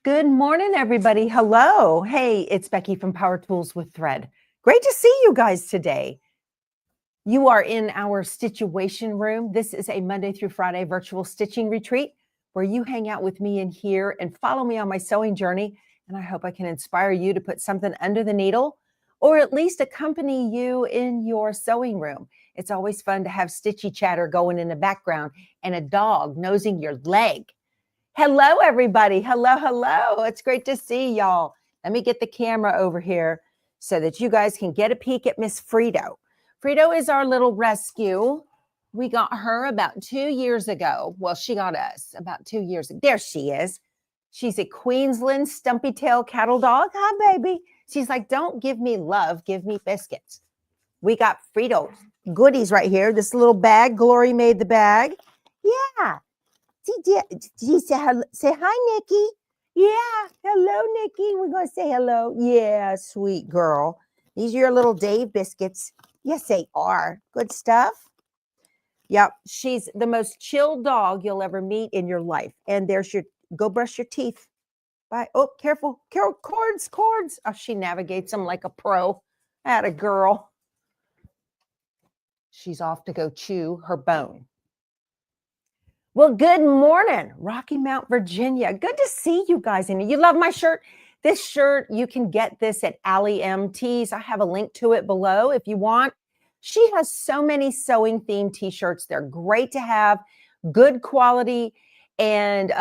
Good morning, everybody. Hello. Hey, it's Becky from Power Tools with Thread. Great to see you guys today. You are in our Stitchuation room. This is a Monday through Friday virtual stitching retreat where you hang out with me in here and follow me on my sewing journey. And I hope I can inspire you to put something under the needle or at least accompany you in your sewing room. It's always fun to have stitchy chatter going in the background and a dog nosing your leg. Hello, everybody. Hello. It's great to see y'all. Let me get the camera over here so that you guys can get a peek at Miss Frito. Frito is our little rescue. We got her about 2 years ago. Well, she got us about 2 years ago. There she is. She's a Queensland stumpy tail cattle dog. Hi, baby. She's like, don't give me love, give me biscuits. We got Frito goodies right here. This little bag. Glory made the bag. Yeah. She said, say hi, Nikki. Yeah, hello, Nikki. We're going to say hello. Yeah, sweet girl. These are your little Dave biscuits. Yes, they are. Good stuff. Yep, she's the most chill dog you'll ever meet in your life. And there's your, go brush your teeth. Bye. Oh, careful. Cords. Oh, she navigates them like a pro. Atta girl. She's off to go chew her bone. Well, good morning, Rocky Mount, Virginia. Good to see you guys. And you love my shirt. This shirt, you can get this at Allie M Tees. I have a link to it below if you want. She has so many sewing themed t-shirts. They're great to have, good quality. And,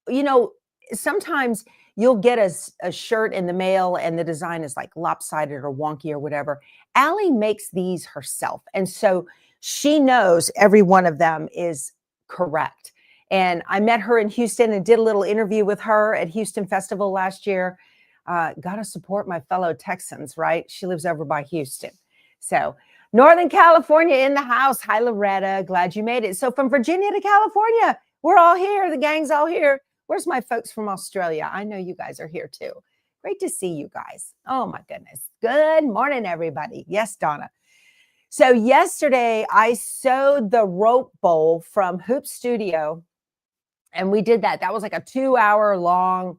you know, sometimes you'll get a shirt in the mail and the design is like lopsided or wonky or whatever. Allie makes these herself. And so she knows every one of them is correct. And I met her in Houston and did a little interview with her at Houston Festival last year. Got to support my fellow Texans, right? She lives over by Houston. So Northern California in the house. Hi, Loretta. Glad you made it. So from Virginia to California, we're all here. The gang's all here. Where's my folks from Australia? I know you guys are here too. Great to see you guys. Oh my goodness. Good morning, everybody. Yes, Donna. So yesterday I sewed the rope bowl from Hoop Studio and we did that. That was like a 2-hour long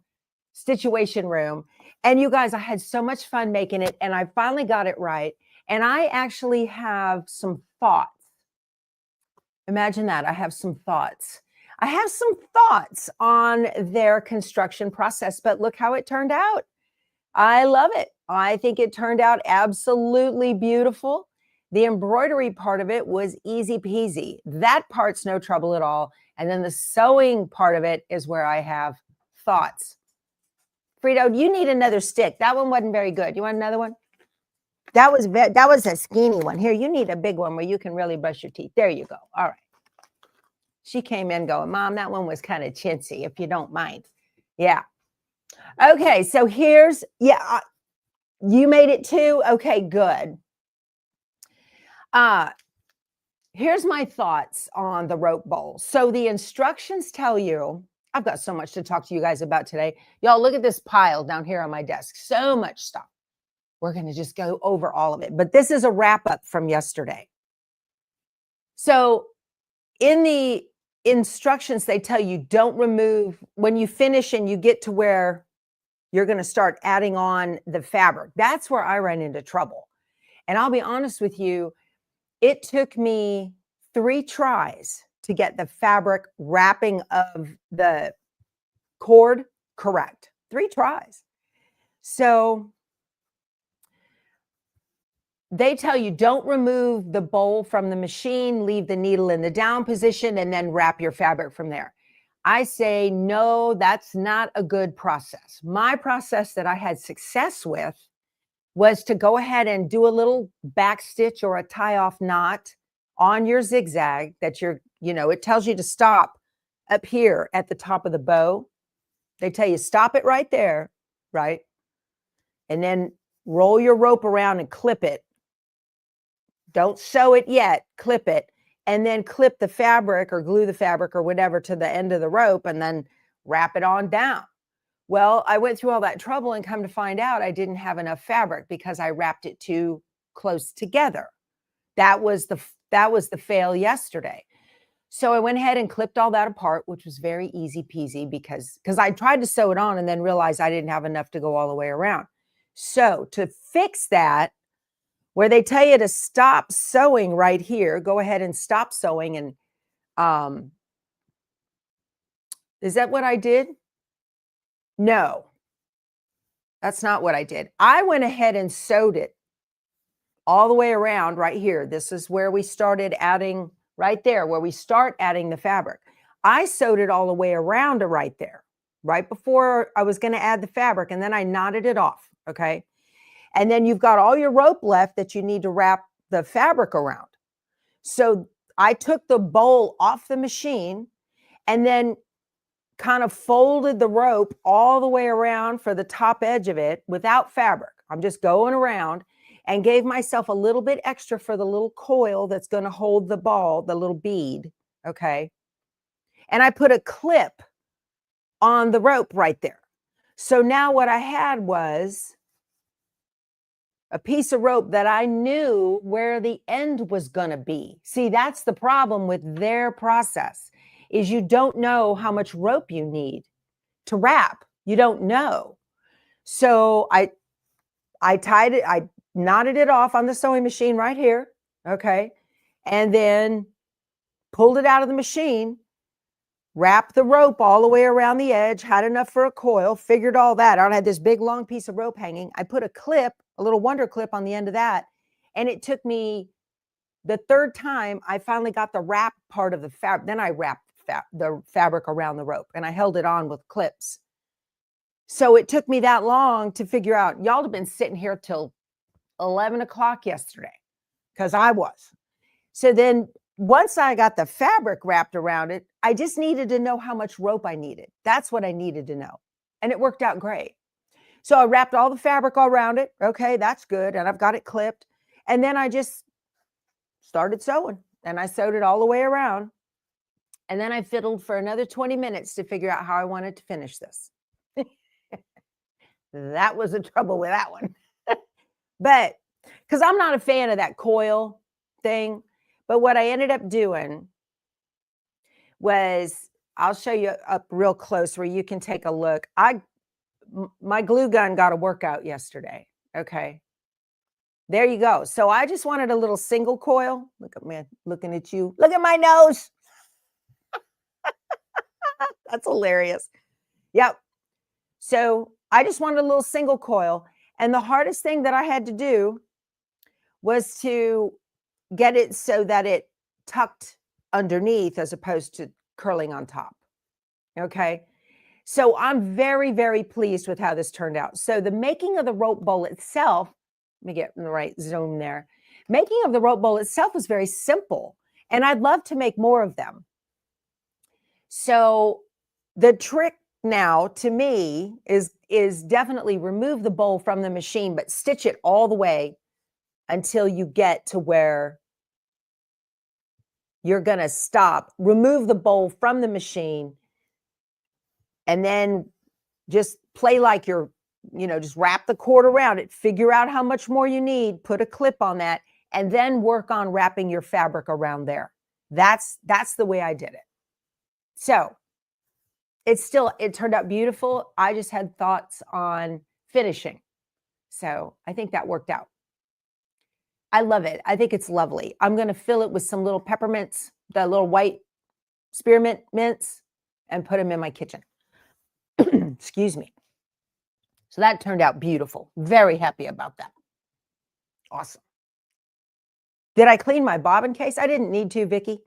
Stitchuation room. And you guys, I had so much fun making it and I finally got it right. And I actually have some thoughts. Imagine that. I have some thoughts. I have some thoughts on their construction process, but look how it turned out. I love it. I think it turned out absolutely beautiful. The embroidery part of it was easy peasy. That part's no trouble at all. And then the sewing part of it is where I have thoughts. Frito, you need another stick. That one wasn't very good. You want another one? That was a skinny one. Here, you need a big one where you can really brush your teeth. There you go. All right. She came in going, Mom, that one was kind of chintzy, if you don't mind. Yeah. Okay, so here's, you made it too? Okay, good. Here's my thoughts on the rope bowl. So the instructions tell you, I've got so much to talk to you guys about today. Y'all, look at this pile down here on my desk. So much stuff. We're going to just go over all of it. But this is a wrap up from yesterday. So in the instructions, they tell you don't remove, when you finish and you get to where you're going to start adding on the fabric. That's where I ran into trouble. And I'll be honest with you, it took me 3 tries to get the fabric wrapping of the cord correct. 3 tries. So they tell you don't remove the bowl from the machine, leave the needle in the down position, and then wrap your fabric from there. I say, no, that's not a good process. My process that I had success with was to go ahead and do a little back stitch or a tie off knot on your zigzag that it tells you to stop up here at the top of the bow. They tell you stop it right there, right? And then roll your rope around and clip it. Don't sew it yet, clip it, and then clip the fabric or glue the fabric or whatever to the end of the rope and then wrap it on down. Well, I went through all that trouble and come to find out I didn't have enough fabric because I wrapped it too close together. That was the fail yesterday. So I went ahead and clipped all that apart, which was very easy peasy because I tried to sew it on and then realized I didn't have enough to go all the way around. So to fix that, where they tell you to stop sewing right here, go ahead and stop sewing. And is that what I did? No, that's not what I did. I went ahead and sewed it all the way around right here. This is where we started adding, right there, where we start adding the fabric. I sewed it all the way around to right there, right before I was going to add the fabric, and then I knotted it off, okay? And then you've got all your rope left that you need to wrap the fabric around. So I took the bowl off the machine and then kind of folded the rope all the way around for the top edge of it without fabric. I'm just going around and gave myself a little bit extra for the little coil that's going to hold the ball, the little bead, okay? And I put a clip on the rope right there. So now what I had was a piece of rope that I knew where the end was going to be. See, that's the problem with their process, is you don't know how much rope you need to wrap. You don't know. So I tied it, I knotted it off on the sewing machine right here, okay? And then pulled it out of the machine, wrapped the rope all the way around the edge, had enough for a coil, figured all that out. I had this big long piece of rope hanging. I put a clip, a little wonder clip on the end of that, and it took me the third time I finally got the wrap part of the fabric. Then I wrapped the fabric around the rope and I held it on with clips. So it took me that long to figure out. Y'all have been sitting here till 11 o'clock yesterday because I was. So then once I got the fabric wrapped around it, I just needed to know how much rope I needed. That's what I needed to know. And it worked out great. So I wrapped all the fabric all around it. Okay, that's good. And I've got it clipped. And then I just started sewing and I sewed it all the way around. And then I fiddled for another 20 minutes to figure out how I wanted to finish this. That was the trouble with that one. But because I'm not a fan of that coil thing, but what I ended up doing was, I'll show you up real close where you can take a look. My glue gun got a workout yesterday. Okay. There you go. So I just wanted a little single coil. Look at me looking at you. Look at my nose. That's hilarious. Yep. So I just wanted a little single coil. And the hardest thing that I had to do was to get it so that it tucked underneath as opposed to curling on top. Okay. So I'm very, very pleased with how this turned out. So the making of the rope bowl itself, let me get in the right zone there. Making of the rope bowl itself was very simple, and I'd love to make more of them. So the trick now to me is definitely remove the bowl from the machine, but stitch it all the way until you get to where you're going to stop. Remove the bowl from the machine and then just play like you're, just wrap the cord around it, figure out how much more you need, put a clip on that, and then work on wrapping your fabric around there. That's the way I did it. So it turned out beautiful. I just had thoughts on finishing. So I think that worked out. I love it. I think it's lovely. I'm going to fill it with some little peppermints, the little white spearmint mints, and put them in my kitchen. Excuse me. So that turned out beautiful. Very happy about that. Awesome. Did I clean my bobbin case? I didn't need to, Vicki.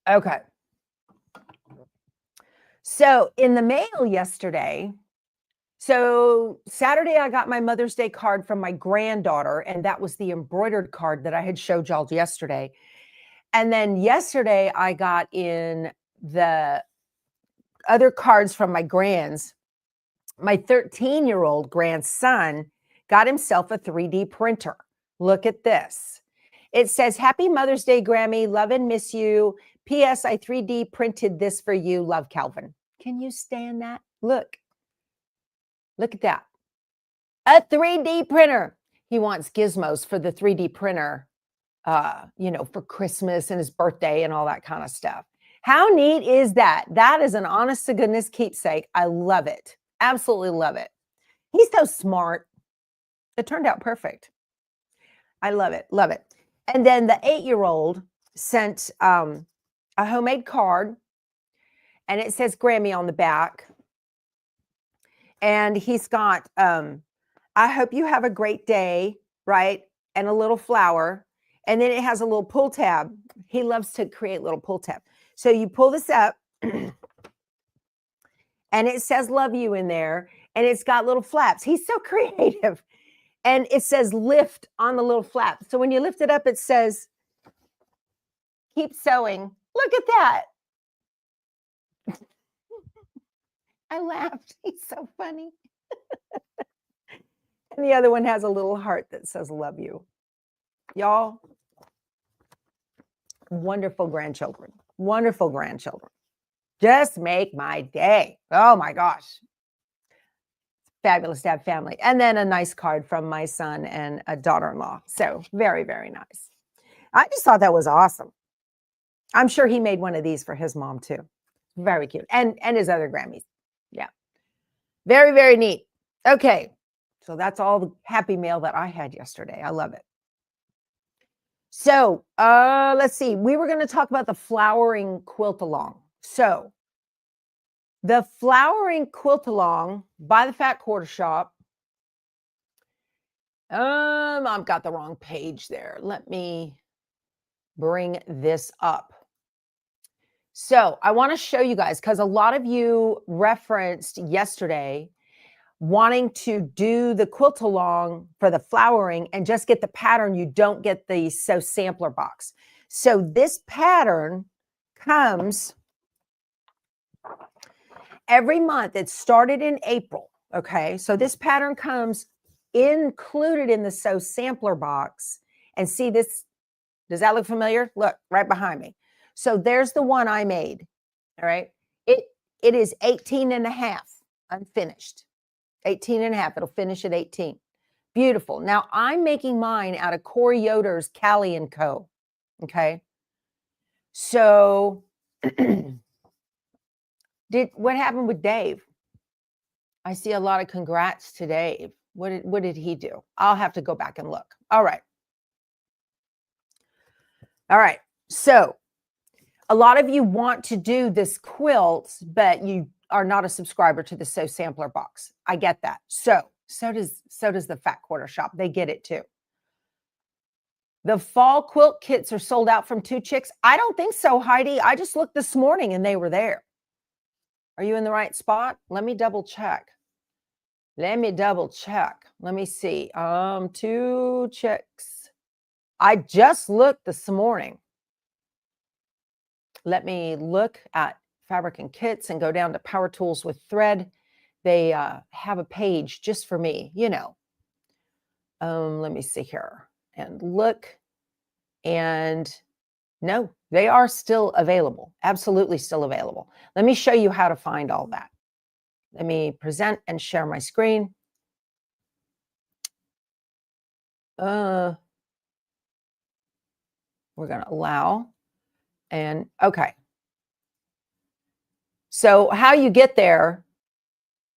Okay. So in the mail yesterday, so Saturday, I got my Mother's Day card from my granddaughter, and that was the embroidered card that I had showed y'all yesterday. And then yesterday, I got in the other cards from my grands. My 13-year-old grandson got himself a 3D printer. Look at this. It says, Happy Mother's Day, Grammy. Love and miss you. P.S. I 3D printed this for you. Love, Calvin. Can you stand that? Look at that. A 3D printer. he wants gizmos for the 3D printer, you know, for Christmas and his birthday and all that kind of stuff. How neat is that? That is an honest to goodness keepsake. I love it. Absolutely love it. He's so smart. It turned out perfect. I love it. Love it. And then the 8-year-old sent a homemade card, and it says Grammy on the back. And he's got, I hope you have a great day, right? And a little flower. And then it has a little pull tab. He loves to create little pull tab. So you pull this up and it says love you in there. And it's got little flaps. He's so creative. And it says lift on the little flap. So when you lift it up, it says keep sewing. Look at that. I laughed. He's so funny. And the other one has a little heart that says love you. Y'all, wonderful grandchildren. Wonderful grandchildren. Just make my day. Oh my gosh. Fabulous to have family. And then a nice card from my son and a daughter-in-law. So very, very nice. I just thought that was awesome. I'm sure he made one of these for his mom too. Very cute. And his other Grammys. Yeah. Very, very neat. Okay. So that's all the happy mail that I had yesterday. I love it. So let's see. We were going to talk about the flowering quilt along. So the flowering quilt along by the Fat Quarter Shop. I've got the wrong page there. Let me bring this up. So I want to show you guys, because a lot of you referenced yesterday wanting to do the quilt along for the flowering and just get the pattern. You don't get the Sew Sampler box. So this pattern comes every month. It started in April. Okay. So this pattern comes included in the Sew Sampler box. And see this, does that look familiar? Look right behind me. So there's the one I made. All right. It is 18 and a half unfinished. 18 and a half. It'll finish at 18. Beautiful. Now I'm making mine out of Corey Yoder's Callie & Co. Okay. So what happened with Dave? I see a lot of congrats to Dave. What did he do? I'll have to go back and look. All right. All right. So a lot of you want to do this quilt, but you are not a subscriber to the Sew Sampler box. I get that. So does the Fat Quarter Shop. They get it too. The fall quilt kits are sold out from 2 Chicks. I don't think so, Heidi. I just looked this morning and they were there. Are you in the right spot? Let me double check. Let me see. 2 Chicks. I just looked this morning. Let me look at Fabric and Kits and go down to Power Tools with Thread. They have a page just for me, you know. Let me see here and look. And no, they are still available. Absolutely still available. Let me show you how to find all that. Let me present and share my screen. We're going to allow. And okay. So how you get there,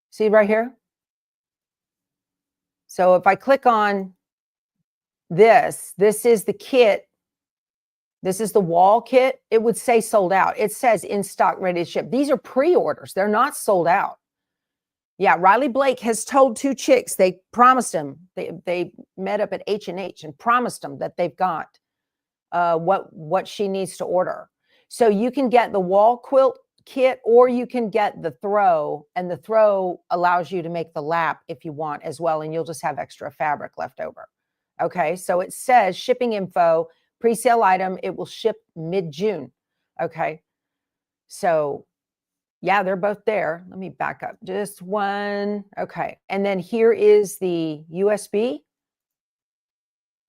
see right here? So if I click on this is the kit. This is the wall kit. It would say sold out. It says in stock, ready to ship. These are pre-orders. They're not sold out. Yeah, Riley Blake has told 2 Chicks. They promised him. They met up at H&H and promised him that they've got what she needs to order. So you can get the wall quilt kit, or you can get the throw, and the throw allows you to make the lap if you want as well, and you'll just have extra fabric left over. Okay, so it says shipping info, pre-sale item, it will ship mid-June. Okay, so yeah, they're both there. Let me back up just one. Okay, and then here is the USB.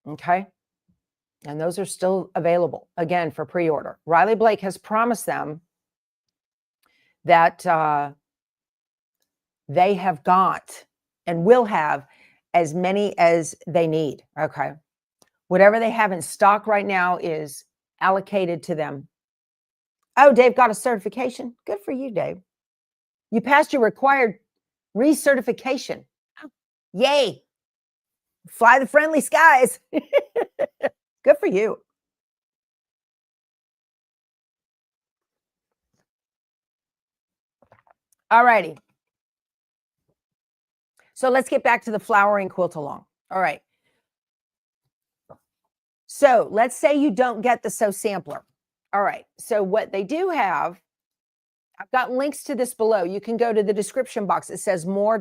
Okay, and those are still available, again, for pre-order. Riley Blake has promised them that they have got and will have as many as they need. Okay. Whatever they have in stock right now is allocated to them. Oh, Dave got a certification. Good for you, Dave. You passed your required recertification. Oh, yay. Fly the friendly skies. Good for you. All righty. So let's get back to the flowering quilt along. All right. So let's say you don't get the sew sampler. All right. So what they do have, I've got links to this below. You can go to the description box. It says more ...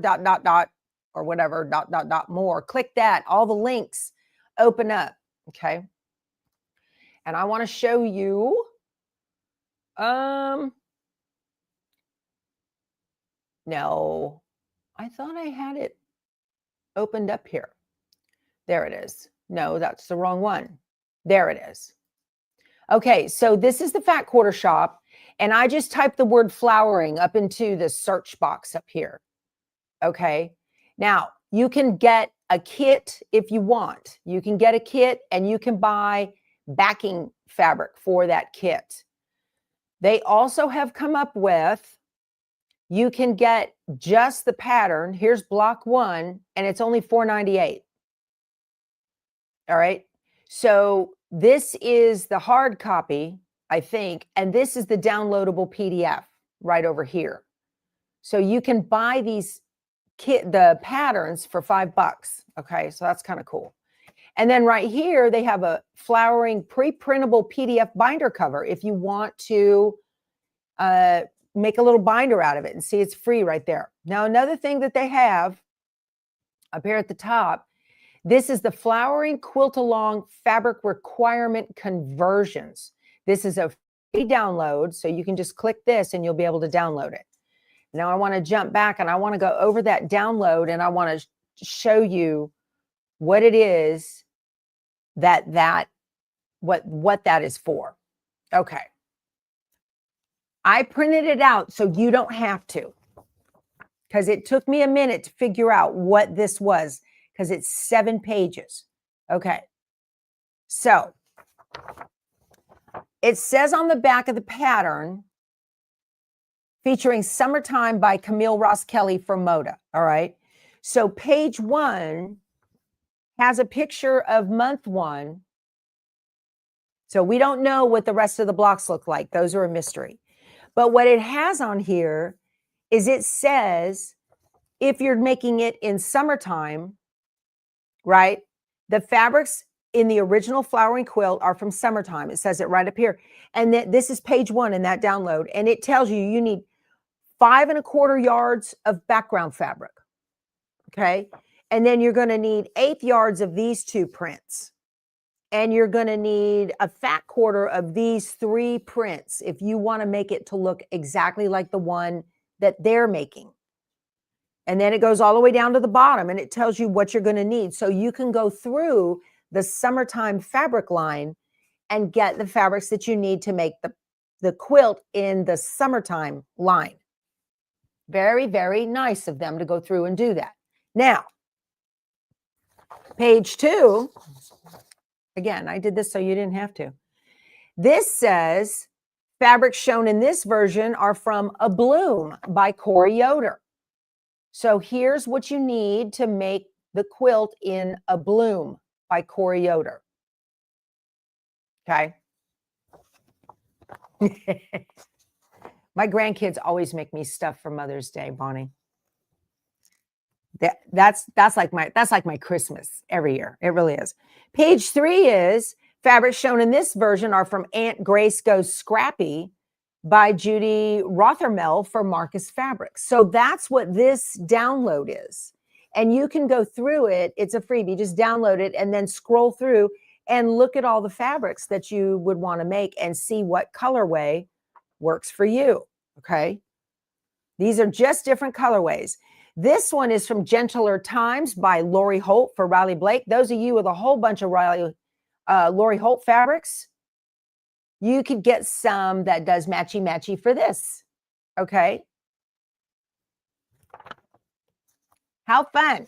or whatever ... more. Click that. All the links open up. Okay. And I want to show you. No, I thought I had it opened up here. There it is. No, that's the wrong one. There it is. Okay, so this is the Fat Quarter Shop, and I just typed the word flowering up into the search box up here. Okay, now you can get a kit if you want. You can get a kit and you can buy backing fabric for that kit. They also have come up with, you can get just the pattern. Here's block 1, and it's only $4.98. All right. So this is the hard copy, I think, and this is the downloadable PDF right over here. So you can buy these the patterns for $5. Okay, so that's kind of cool. And then right here, they have a flowering pre-printable PDF binder cover if you want to make a little binder out of it, and see it's free right there. Now, another thing that they have up here at the top, this is the Flowering Quilt Along Fabric Requirement Conversions. This is a free download, so you can just click this and you'll be able to download it. Now I want to jump back and I want to go over that download, and I want to show you what it is what that is for. Okay. I printed it out so you don't have to, because it took me a minute to figure out what this was, because it's 7 pages. Okay. So it says on the back of the pattern, featuring Summertime by Camille Ross Kelly for Moda. All right. So page 1 has a picture of month 1. So we don't know what the rest of the blocks look like. Those are a mystery. But what it has on here is, it says, if you're making it in summertime, right? The fabrics in the original flowering quilt are from summertime. It says it right up here. And this is page 1 in that download. And it tells you you need 5 1/4 yards of background fabric. Okay. And then you're going to need 1/8 yards of these 2 prints. And you're going to need a fat quarter of these 3 prints if you want to make it to look exactly like the one that they're making. And then it goes all the way down to the bottom, and it tells you what you're going to need. So you can go through the summertime fabric line and get the fabrics that you need to make the quilt in the summertime line. Very, very nice of them to go through and do that. Now, page 2, again, I did this so you didn't have to. This says, fabrics shown in this version are from A Bloom by Corey Yoder. So here's what you need to make the quilt in A Bloom by Corey Yoder. Okay. My grandkids always make me stuff for Mother's Day, Bonnie. That's like my Christmas every year. It really is. Page 3 is, fabrics shown in this version are from Aunt Grace Goes Scrappy by Judy Rothermel for Marcus Fabrics. So that's what this download is. And you can go through it. It's a freebie. Just download it and then scroll through and look at all the fabrics that you would want to make and see what colorway works for you. Okay. These are just different colorways. This one is from Gentler Times by Lori Holt for Riley Blake. Those of you with a whole bunch of Lori Holt fabrics, you could get some that does matchy-matchy for this. Okay. How fun.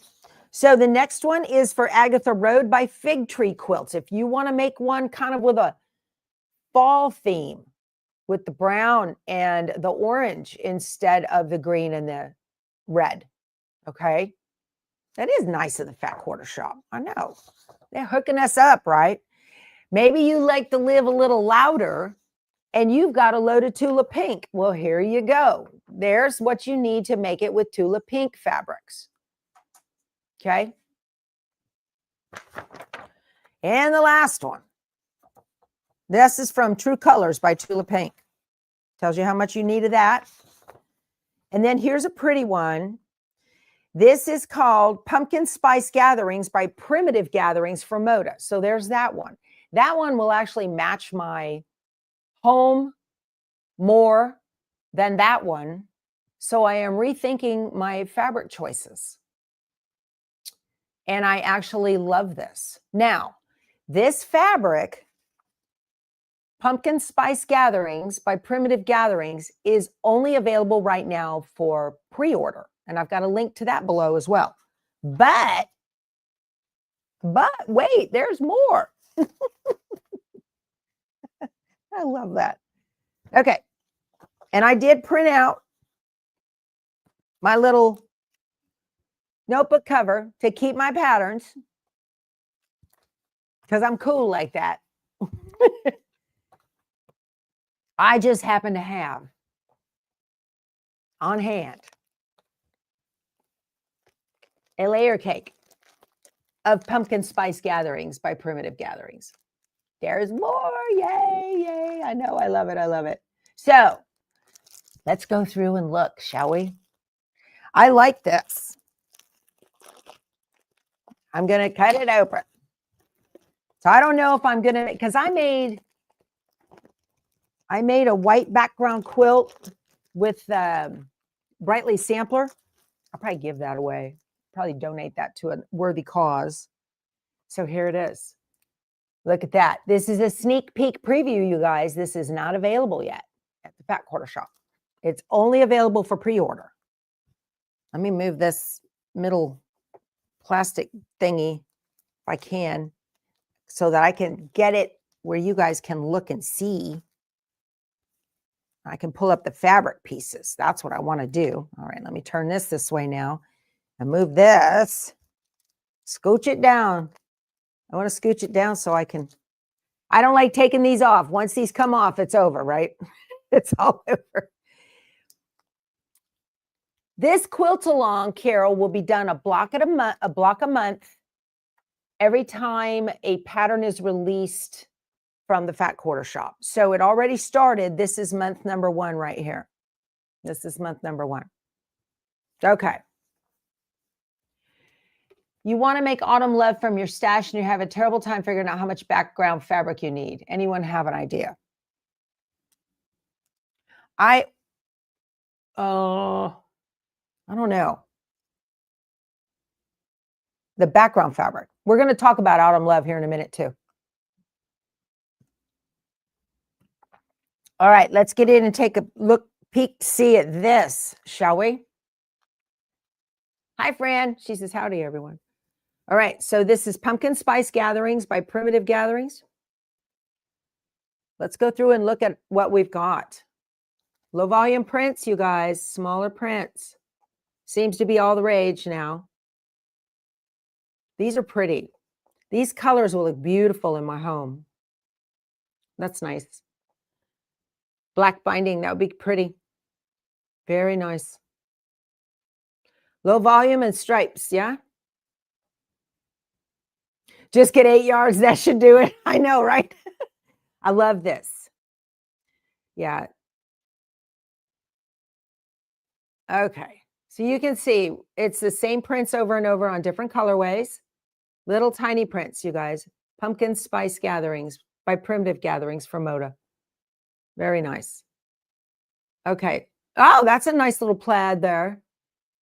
So the next one is for Agatha Road by Fig Tree Quilts. If you want to make one kind of with a fall theme, with the brown and the orange instead of the green and the red, okay? That is nice of the Fat Quarter Shop. I know. They're hooking us up, right? Maybe you like to live a little louder and you've got a load of Tula Pink. Well, here you go. There's what you need to make it with Tula Pink fabrics. Okay. And the last one. This is from True Colors by Tula Pink. Tells you how much you need of that. And then here's a pretty one. This is called Pumpkin Spice Gatherings by Primitive Gatherings from Moda. So there's that one. That one will actually match my home more than that one. So I am rethinking my fabric choices. And I actually love this. Now, this fabric, Pumpkin Spice Gatherings by Primitive Gatherings, is only available right now for pre-order. And I've got a link to that below as well. But wait, there's more. I love that. Okay. And I did print out my little notebook cover to keep my patterns because I'm cool like that. I just happen to have on hand a layer cake of Pumpkin Spice Gatherings by Primitive Gatherings. There's more. Yay, yay. I know. I love it. I love it. So let's go through and look, shall we? I like this. I'm going to cut it open. So I don't know if I'm going to, because I made a white background quilt with Brightly sampler. I'll probably give that away. Probably donate that to a worthy cause. So here it is. Look at that. This is a sneak peek preview, you guys. This is not available yet at the Fat Quarter Shop. It's only available for pre-order. Let me move this middle plastic thingy if I can so that I can get it where you guys can look and see. I can pull up the fabric pieces. That's what I want to do. All right, let me turn this way now and move this. Scooch it down. I want to scooch it down so I don't like taking these off. Once these come off, it's over, right? It's all over. This quilt along, Carol, will be done a block a month every time a pattern is released from the Fat Quarter Shop. So it already started. This is month number 1 right here. This is month number 1. Okay. You want to make autumn love from your stash and you have a terrible time figuring out how much background fabric you need. Anyone have an idea? I don't know. The background fabric. We're going to talk about autumn love here in a minute too. All right, let's get in and take a peek, see at this, shall we? Hi, Fran. She says, howdy, everyone. All right, so this is Pumpkin Spice Gatherings by Primitive Gatherings. Let's go through and look at what we've got. Low volume prints, you guys, smaller prints. Seems to be all the rage now. These are pretty. These colors will look beautiful in my home. That's nice. Black binding, that would be pretty. Very nice. Low volume and stripes, yeah? Just get 8 yards, that should do it. I know, right? I love this. Yeah. Okay. So you can see it's the same prints over and over on different colorways. Little tiny prints, you guys. Pumpkin Spice Gatherings by Primitive Gatherings from Moda. Very nice. Okay. Oh, that's a nice little plaid there.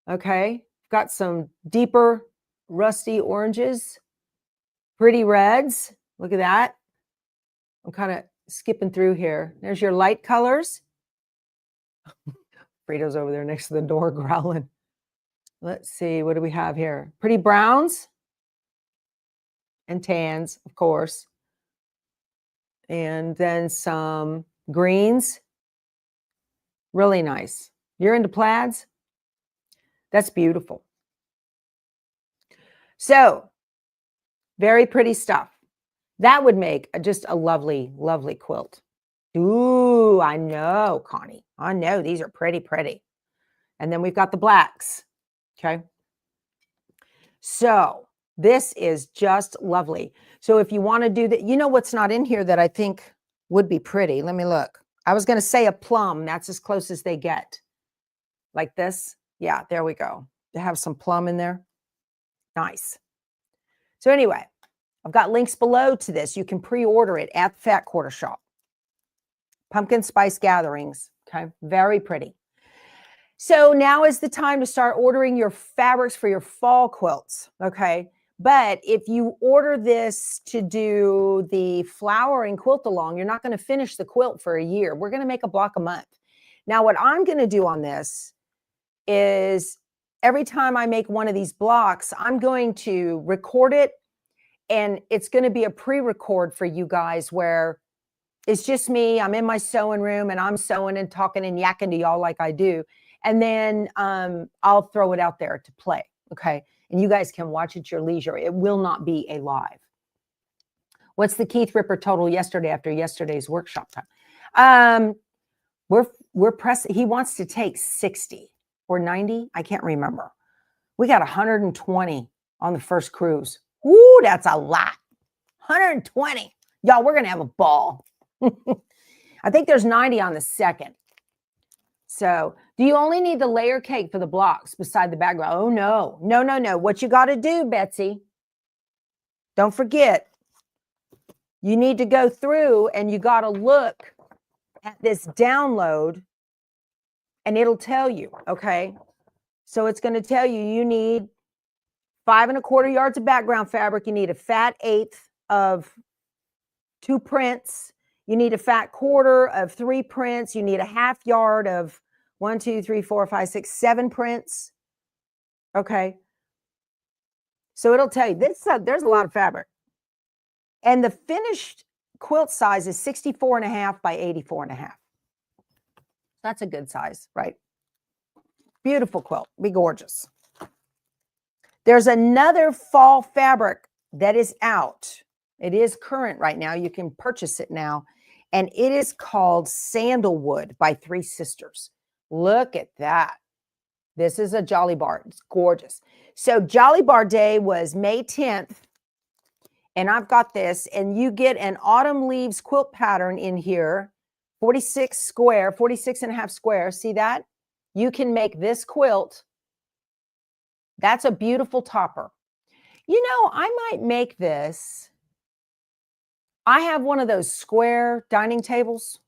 Okay. Got some deeper rusty oranges. Pretty reds. Look at that. I'm kind of skipping through here. There's your light colors. Frito's over there next to the door growling. Let's see, what do we have here? Pretty browns and tans, of course. And then some greens. Really nice. You're into plaids? That's beautiful. So, very pretty stuff. That would make just a lovely, lovely quilt. Ooh, I know, Connie. I know these are pretty, pretty. And then we've got the blacks. Okay. So this is just lovely. So if you want to do that, you know what's not in here that I think would be pretty? Let me look. I was going to say a plum. That's as close as they get. Like this. Yeah, there we go. They have some plum in there. Nice. So anyway, I've got links below to this. You can pre-order it at the Fat Quarter Shop. Pumpkin Spice Gatherings. Okay, very pretty. So now is the time to start ordering your fabrics for your fall quilts. Okay, but if you order this to do the flowering quilt along, you're not going to finish the quilt for a year. We're going to make a block a month. Now, what I'm going to do on this is every time I make one of these blocks, I'm going to record it, and it's going to be a pre-record for you guys where it's just me. I'm in my sewing room and I'm sewing and talking and yakking to y'all like I do. And then I'll throw it out there to play. Okay. And you guys can watch at your leisure. It will not be a live. What's the Keith Ripper total yesterday after yesterday's workshop time? We're pressing. He wants to take 60 or 90. I can't remember. We got 120 on the first cruise. Woo, that's a lot. 120. Y'all, we're going to have a ball. I think there's 90 on the second. So do you only need the layer cake for the blocks beside the background? Oh, no. No, no, no. What you got to do, Betsy, don't forget, you need to go through and you got to look at this download and it'll tell you, okay? So it's going to tell you, you need 5 1/4 yards of background fabric. You need a fat 1/8 of 2 prints. You need a fat 1/4 of 3 prints. You need a 1/2 yard of 1, 2, 3, 4, 5, 6, 7 prints. Okay. So it'll tell you this. There's a lot of fabric. And the finished quilt size is 64.5 by 84.5. That's a good size, right? Beautiful quilt. Be gorgeous. There's another fall fabric that is out. It is current right now. You can purchase it now. And it is called Sandalwood by Three Sisters. Look at that. This is a Jolly Bar. It's gorgeous. So Jolly Bar Day was May 10th. And I've got this. And you get an autumn leaves quilt pattern in here. 46 square, 46.5 square. See that? You can make this quilt. That's a beautiful topper. You know, I might make this. I have one of those square dining tables.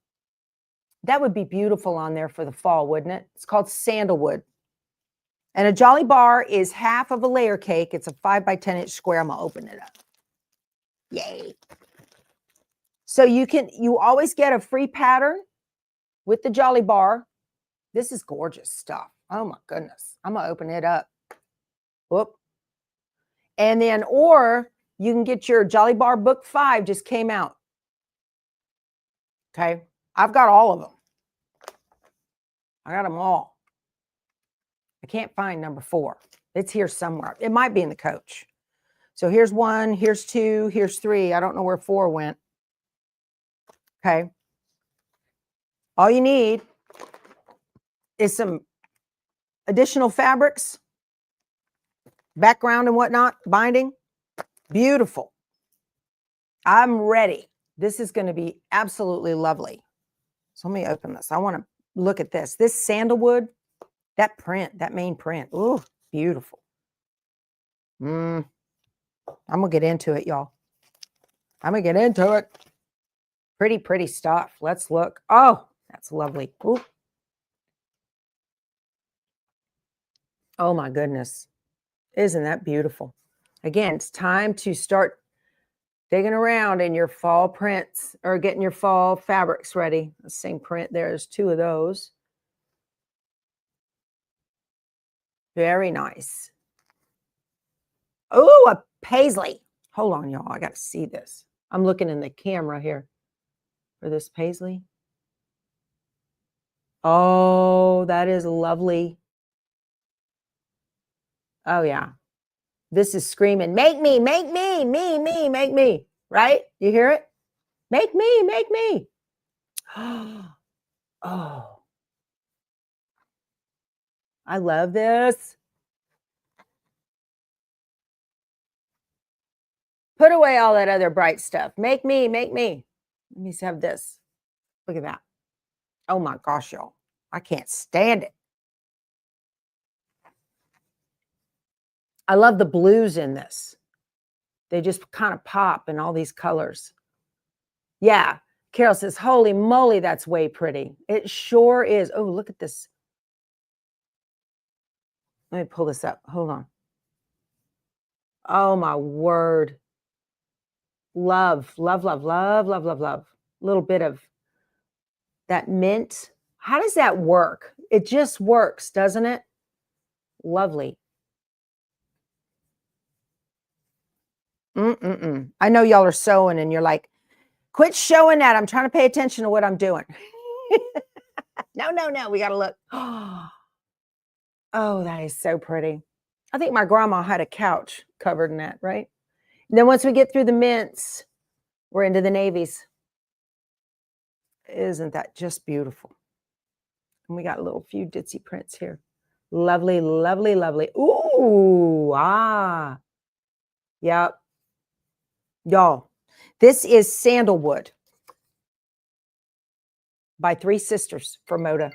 That would be beautiful on there for the fall, wouldn't it? It's called Sandalwood. And a Jolly Bar is half of a layer cake. It's a 5 by 10 inch square. I'm going to open it up. Yay. So you always get a free pattern with the Jolly Bar. This is gorgeous stuff. Oh my goodness. I'm going to open it up. Whoop. And then, or you can get your Jolly Bar Book 5 just came out. Okay. I've got all of them. I got them all. I can't find number 4. It's here somewhere. It might be in the coach. So here's 1, here's 2, here's 3. I don't know where 4 went. Okay. All you need is some additional fabrics, background and whatnot, binding. Beautiful. I'm ready. This is going to be absolutely lovely. So let me open this. I want to look at this. This sandalwood, that print, that main print. Ooh, beautiful. I'm going to get into it, y'all. I'm going to get into it. Pretty, pretty stuff. Let's look. Oh, that's lovely. Ooh. Oh, my goodness. Isn't that beautiful? Again, it's time to start digging around in your fall prints or getting your fall fabrics ready. The same print. There's 2 of those. Very nice. Oh, a paisley. Hold on, y'all. I got to see this. I'm looking in the camera here for this paisley. Oh, that is lovely. Oh, yeah. This is screaming, make me, make me, make me, right? You hear it? Make me, make me. Oh, I love this. Put away all that other bright stuff. Make me, make me. Let me have this. Look at that. Oh my gosh, y'all. I can't stand it. I love the blues in this. They just kind of pop in all these colors. Yeah. Carol says, holy moly, that's way pretty. It sure is. Oh, look at this. Let me pull this up. Hold on. Oh, my word. Love, love, love, love, love, love, love. A little bit of that mint. How does that work? It just works, doesn't it? Lovely. I know y'all are sewing and you're like, quit showing that. I'm trying to pay attention to what I'm doing. No. We got to look. Oh, that is so pretty. I think my grandma had a couch covered in that, right? And then once we get through the mints, we're into the navies. Isn't that just beautiful? And we got a little few ditzy prints here. Lovely, lovely, lovely. Ooh, yep. Y'all, this is Sandalwood by Three Sisters from Moda.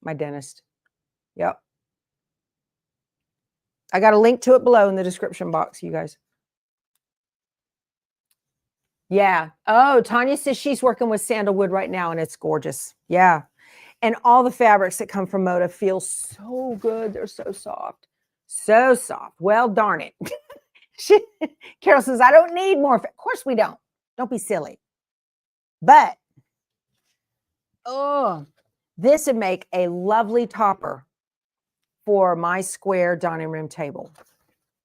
My dentist. Yep. I got a link to it below in the description box, you guys. Yeah. Oh, Tanya says she's working with sandalwood right now and it's gorgeous. Yeah. And all the fabrics that come from Moda feel so good. They're so soft. So soft. Well, darn it. Carol says, I don't need more. Of course we don't. Don't be silly. But, oh, this would make a lovely topper for my square dining room table.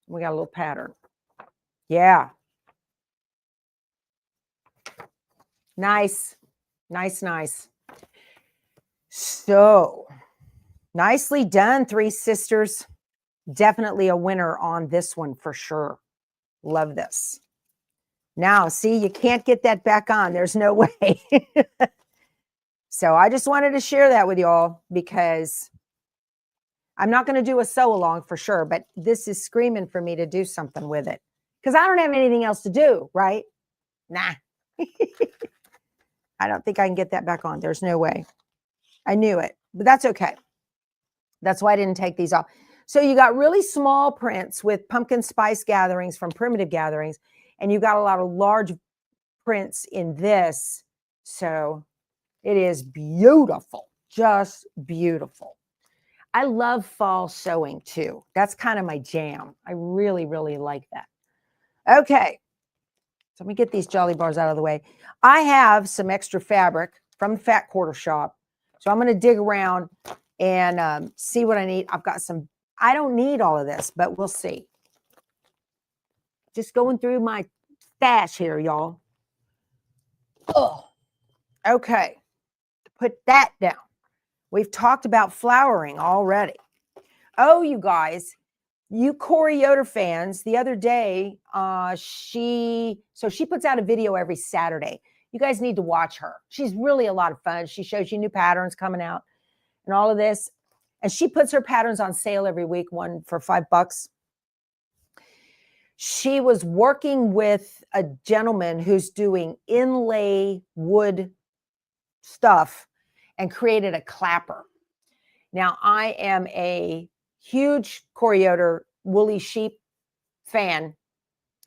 We got a little pattern. Yeah. Nice. Nice, nice. So, nicely done, Three Sisters. Definitely a winner on this one for sure. Love this. Now, see, you can't get that back on. There's no way. So I just wanted to share that with y'all because I'm not going to do a sew along for sure, but this is screaming for me to do something with it because I don't have anything else to do, right? Nah. I don't think I can get that back on. There's no way. I knew it, but that's okay. That's why I didn't take these off. So you got really small prints with pumpkin spice gatherings from Primitive Gatherings, and you got a lot of large prints in this. So it is beautiful, just beautiful. I love fall sewing too. That's kind of my jam. I really, really like that. Okay. So let me get these Jolly Bars out of the way. I have some extra fabric from the Fat Quarter Shop. So I'm going to dig around and see what I need. I've got some, I don't need all of this, but we'll see. Just going through my stash here, y'all. Oh, okay. Put that down. We've talked about flowering already. Oh, you guys, you Corey Yoder fans, the other day, she puts out a video every Saturday. You guys need to watch her. She's really a lot of fun. She shows you new patterns coming out and all of this. And she puts her patterns on sale every week, one for $5. She was working with a gentleman who's doing inlay wood stuff and created a clapper. Now, I am a huge Corey Yoder woolly sheep fan,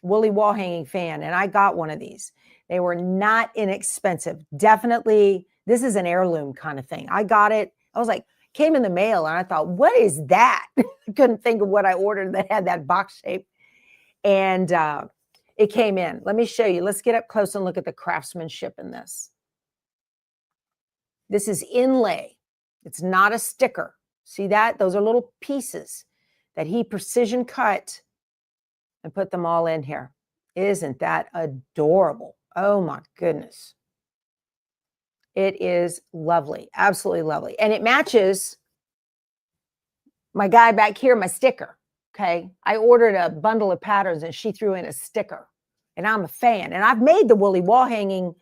woolly wall hanging fan, and I got one of these. They were not inexpensive. Definitely, this is an heirloom kind of thing. I got it. I was like, came in the mail, and I thought, what is that? I couldn't think of what I ordered that had that box shape. And it came in. Let me show you. Let's get up close and look at the craftsmanship in this. This is inlay. It's not a sticker. See that? Those are little pieces that he precision cut and put them all in here. Isn't that adorable? Oh my goodness. It is lovely. Absolutely lovely. And it matches my guy back here, my sticker. Okay. I ordered a bundle of patterns and she threw in a sticker. And I'm a fan. And I've made the woolly wall hanging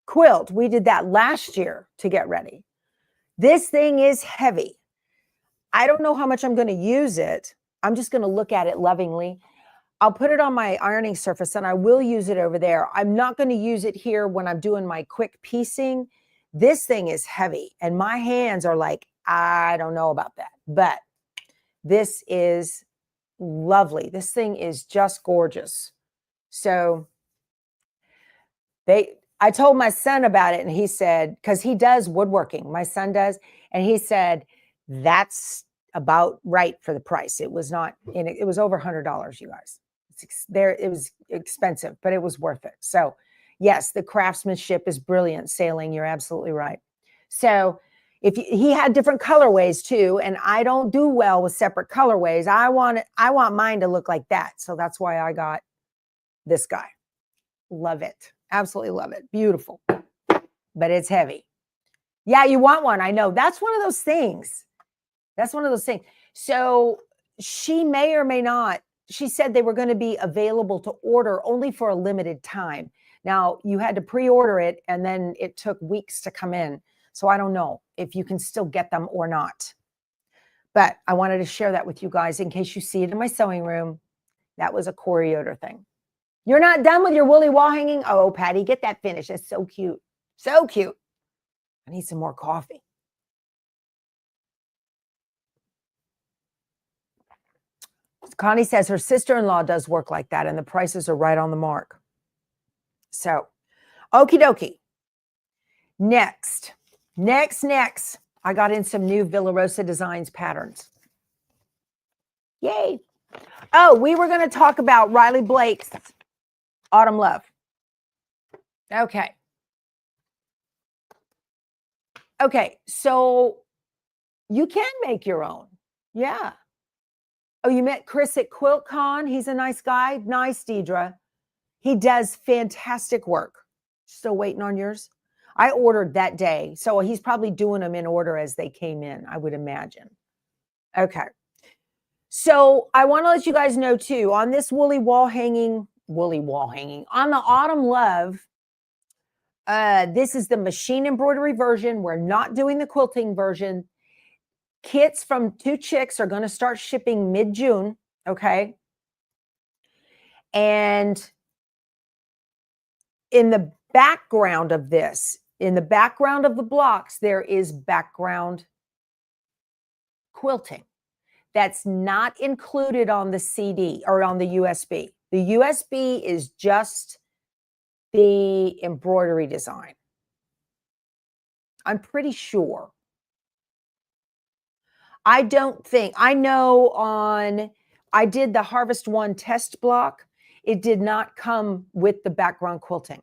quilt. We did that last year to get ready. This thing is heavy. I don't know how much I'm going to use it. I'm just going to look at it lovingly. I'll put it on my ironing surface and I will use it over there. I'm not going to use it here when I'm doing my quick piecing. This thing is heavy and my hands are like, I don't know about that, but this is lovely. This thing is just gorgeous. So I told my son about it and he said, because he does woodworking, my son does, and he said, that's about right for the price. It was not, it was over $100, you guys. It was expensive, but it was worth it. So yes, the craftsmanship is brilliant, Sailing. You're absolutely right. So he had different colorways too, and I don't do well with separate colorways. I want mine to look like that. So that's why I got this guy. Love it. Absolutely love it. Beautiful, but it's heavy. Yeah, you want one. I know. That's one of those things. That's one of those things. So she may or may not, she said they were going to be available to order only for a limited time. Now, you had to pre-order it, and then it took weeks to come in. So I don't know if you can still get them or not. But I wanted to share that with you guys in case you see it in my sewing room. That was a Corey Yoder thing. You're not done with your woolly wall hanging? Oh, Patty, get that finished. That's so cute. So cute. I need some more coffee. Connie says her sister-in-law does work like that, and the prices are right on the mark. So, okie dokie. Next. I got in some new Villa Rosa Designs patterns. Yay. Oh, we were going to talk about Riley Blake's Autumn Love. Okay. Okay, so you can make your own. Yeah. Oh, you met Chris at QuiltCon? He's a nice guy. Nice, Deidre. He does fantastic work. Still waiting on yours? I ordered that day, so he's probably doing them in order as they came in, I would imagine. Okay. So I want to let you guys know, too, on this woolly wall hanging, on the Autumn Love, this is the machine embroidery version. We're not doing the quilting version. Kits from Two Chicks are going to start shipping mid-June, okay? And in the background of this, in the background of the blocks, there is background quilting. That's not included on the CD or on the USB. The USB is just the embroidery design. I'm pretty sure. I did the Harvest One test block. It did not come with the background quilting.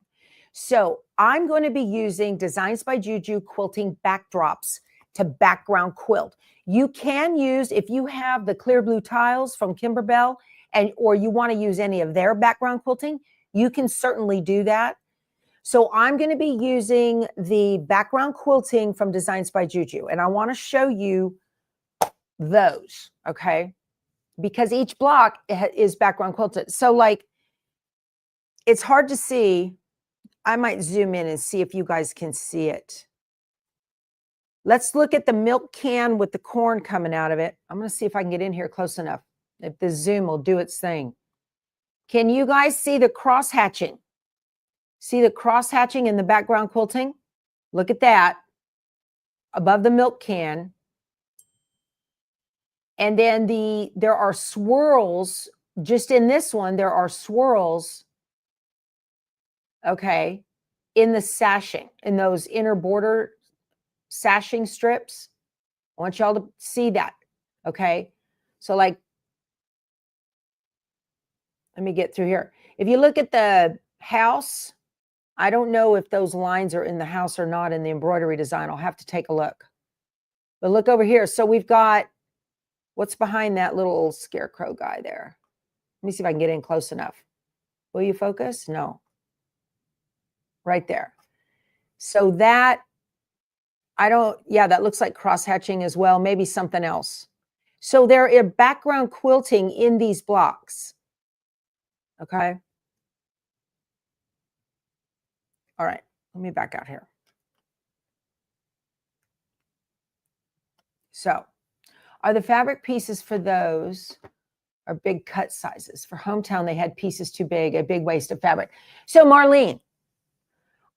So I'm going to be using Designs by Juju quilting backdrops to background quilt. You can use, if you have the clear blue tiles from Kimberbell, or you want to use any of their background quilting, you can certainly do that. So I'm going to be using the background quilting from Designs by Juju, and I want to show you those, okay? Because each block is background quilted. So like, it's hard to see. I might zoom in and see if you guys can see it. Let's look at the milk can with the corn coming out of it. I'm going to see if I can get in here close enough, if the zoom will do its thing. Can you guys see the cross hatching? See the cross hatching in the background quilting? Look at that above the milk can. And then there are swirls, just in this one, there are swirls, okay, in the sashing, in those inner border sashing strips. I want y'all to see that, okay? So like, let me get through here. If you look at the house, I don't know if those lines are in the house or not in the embroidery design. I'll have to take a look. But look over here. So we've got, what's behind that little scarecrow guy there? Let me see if I can get in close enough. Will you focus? No. Right there. So that, that looks like cross-hatching as well, maybe something else. So there is background quilting in these blocks. Okay. All right, let me back out here. So are the fabric pieces for those are big cut sizes? For Hometown, they had pieces too big, a big waste of fabric. So Marlene,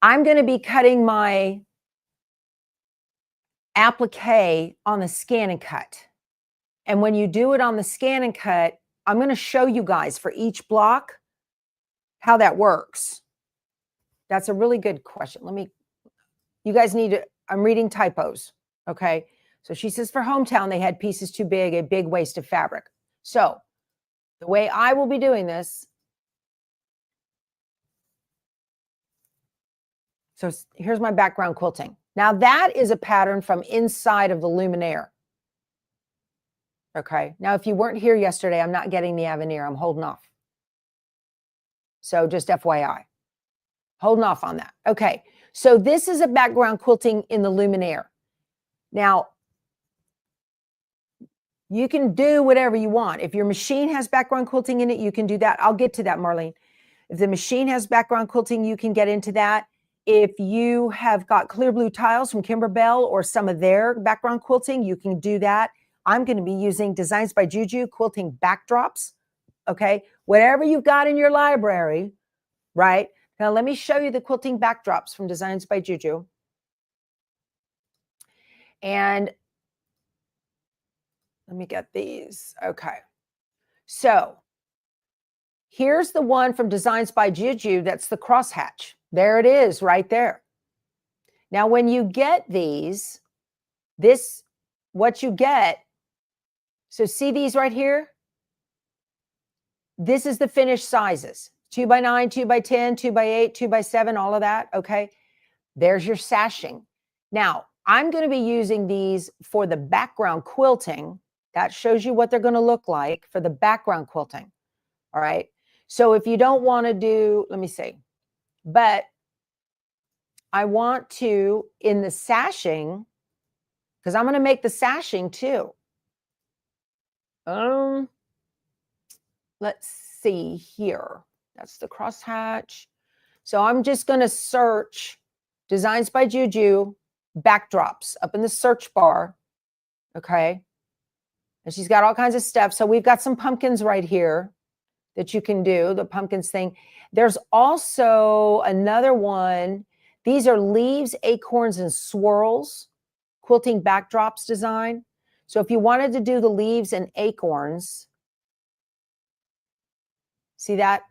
I'm going to be cutting my applique on the scan and cut. And when you do it on the scan and cut, I'm going to show you guys for each block how that works. That's a really good question. You guys need to, I'm reading typos. Okay. So she says for Hometown, they had pieces too big, a big waste of fabric. So the way I will be doing this, so here's my background quilting. Now that is a pattern from inside of the luminaire. Okay. Now, if you weren't here yesterday, I'm not getting the Avenir. I'm holding off. So just FYI, holding off on that. Okay. So this is a background quilting in the luminaire. Now, you can do whatever you want. If your machine has background quilting in it, you can do that. I'll get to that, Marlene. If the machine has background quilting, you can get into that. If you have got clear blue tiles from Kimberbell or some of their background quilting, you can do that. I'm going to be using Designs by Juju quilting backdrops. Okay. Whatever you've got in your library, right? Now, let me show you the quilting backdrops from Designs by Juju. And let me get these. Okay. So here's the one from Designs by Juju. That's the crosshatch. There it is right there. Now, when you get these, what you get, so see these right here? This is the finished sizes. 2x9, 2x10, 2x8, 2x7, all of that. Okay. There's your sashing. Now, I'm going to be using these for the background quilting. That shows you what they're going to look like for the background quilting. All right. So if you don't want to do, let me see, but I want to, in the sashing, because I'm going to make the sashing too. Let's see here. That's the crosshatch. So I'm just going to search Designs by Juju backdrops up in the search bar. Okay. And she's got all kinds of stuff. So we've got some pumpkins right here that you can do, the pumpkins thing. There's also another one. These are leaves, acorns, and swirls, quilting backdrops design. So if you wanted to do the leaves and acorns, see that?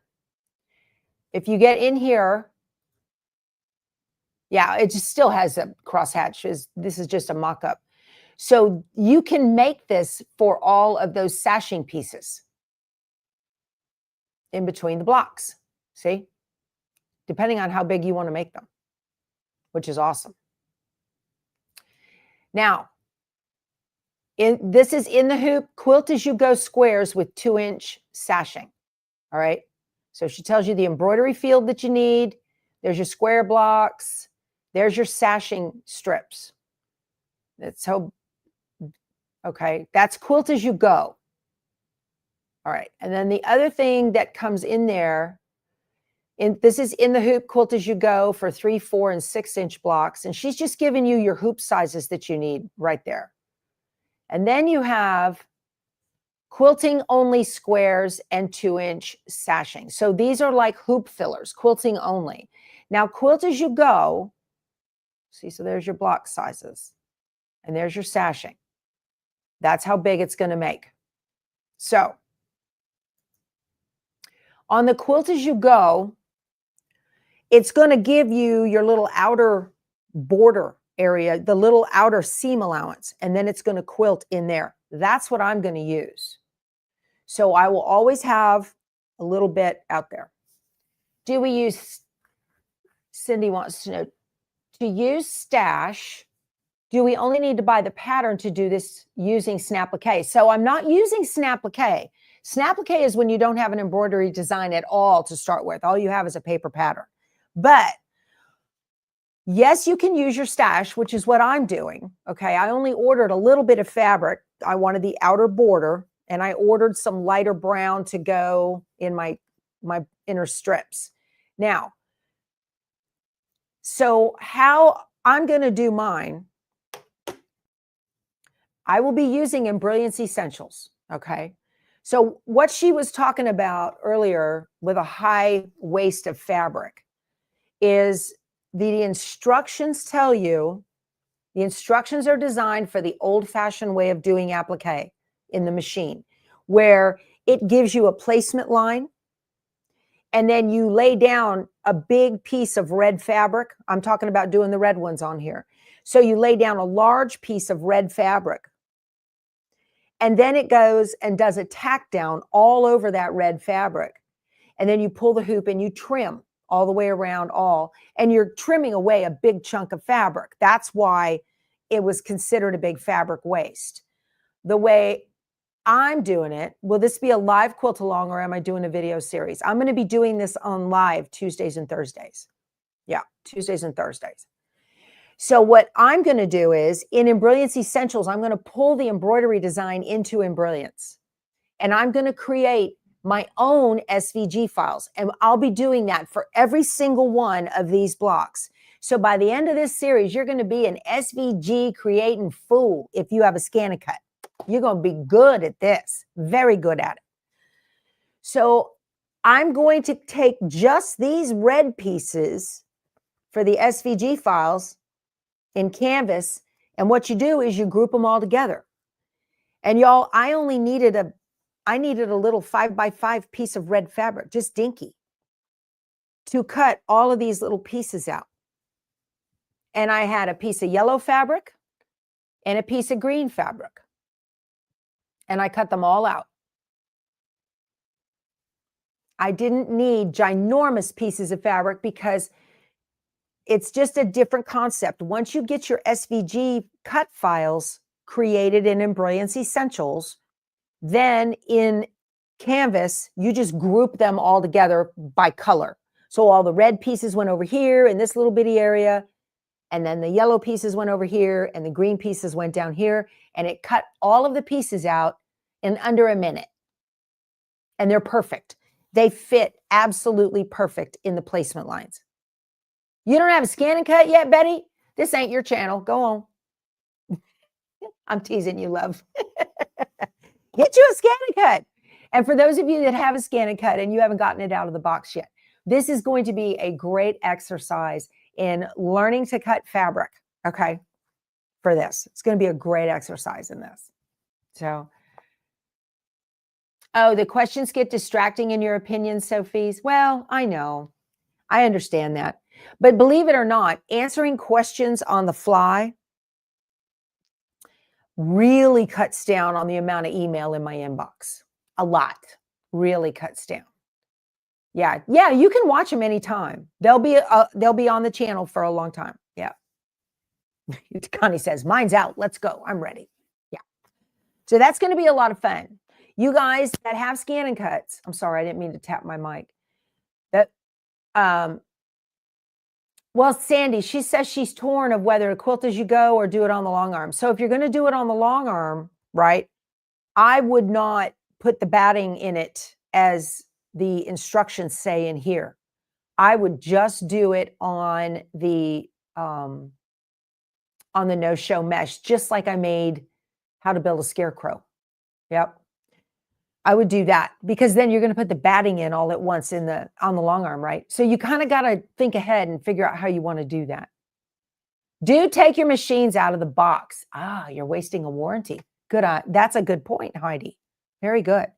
If you get in here, yeah, it just still has a crosshatch. This is just a mock-up. So you can make this for all of those sashing pieces in between the blocks, see? Depending on how big you want to make them, which is awesome. Now, this is in the hoop, quilt as you go squares with 2-inch sashing, all right? So she tells you the embroidery field that you need. There's your square blocks. There's your sashing strips. That's how, okay, that's quilt as you go. All right, and then the other thing that comes in there, this is in the hoop quilt as you go for 3, 4, and 6-inch blocks. And she's just giving you your hoop sizes that you need right there. And then you have quilting only squares and 2-inch sashing. So these are like hoop fillers, quilting only. Now, quilt as you go, see, so there's your block sizes and there's your sashing. That's how big it's going to make. So on the quilt as you go, it's going to give you your little outer border area, the little outer seam allowance, and then it's going to quilt in there. That's what I'm going to use. So I will always have a little bit out there. Do we use, Cindy wants to know, to use stash, do we only need to buy the pattern to do this using Snapplique? So I'm not using Snapplique. Snapplique is when you don't have an embroidery design at all to start with. All you have is a paper pattern. But yes, you can use your stash, which is what I'm doing. Okay, I only ordered a little bit of fabric. I wanted the outer border, and I ordered some lighter brown to go in my inner strips. Now, so how I'm going to do mine, I will be using Embroidery Essentials, okay? So what she was talking about earlier with a high waist of fabric is the instructions tell you, the instructions are designed for the old-fashioned way of doing applique in the machine, where it gives you a placement line, and then you lay down a big piece of red fabric. I'm talking about doing the red ones on here. So you lay down a large piece of red fabric, and then it goes and does a tack down all over that red fabric. And then you pull the hoop and you trim all the way around and you're trimming away a big chunk of fabric. That's why it was considered a big fabric waste. The way I'm doing it, will this be a live quilt along or am I doing a video series? I'm going to be doing this on live Tuesdays and Thursdays. Yeah, Tuesdays and Thursdays. So what I'm going to do is in Embroidery Essentials, I'm going to pull the embroidery design into Embrilliance. And I'm going to create my own SVG files. And I'll be doing that for every single one of these blocks. So by the end of this series, you're going to be an SVG creating fool if you have a ScanNCut. You're going to be good at this, very good at it. So I'm going to take just these red pieces for the SVG files in Canvas, and what you do is you group them all together. And y'all, I needed a little 5x5 piece of red fabric, just dinky, to cut all of these little pieces out. And I had a piece of yellow fabric and a piece of green fabric. And I cut them all out. I didn't need ginormous pieces of fabric because it's just a different concept. Once you get your SVG cut files created in Embroidery Essentials, then in Canvas, you just group them all together by color. So all the red pieces went over here in this little bitty area, and then the yellow pieces went over here, and the green pieces went down here, and it cut all of the pieces out in under a minute. And they're perfect. They fit absolutely perfect in the placement lines. You don't have a ScanNCut yet, Betty? This ain't your channel. Go on. I'm teasing you, love. Get you a ScanNCut. And for those of you that have a ScanNCut and you haven't gotten it out of the box yet, this is going to be a great exercise in learning to cut fabric, okay, for this. It's going to be a great exercise in this. So, oh, the questions get distracting in your opinion, Sophie's. Well, I know. I understand that. But believe it or not, answering questions on the fly really cuts down on the amount of email in my inbox. A lot. Really cuts down. Yeah, you can watch them anytime. They'll be on the channel for a long time. Yeah. Connie says, mine's out. Let's go. I'm ready. Yeah. So that's going to be a lot of fun. You guys that have ScanNCuts, I'm sorry, I didn't mean to tap my mic. Well, Sandy, she says she's torn of whether to quilt as you go or do it on the long arm. So if you're going to do it on the long arm, right, I would not put the batting in it as the instructions say in here. I would just do it on the no-show mesh, just like I made how to build a scarecrow. Yep. I would do that because then you're going to put the batting in all at once on the long arm, right? So you kind of got to think ahead and figure out how you want to do that. Do take your machines out of the box. You're wasting a warranty. Good. That's a good point, Heidi. Very good.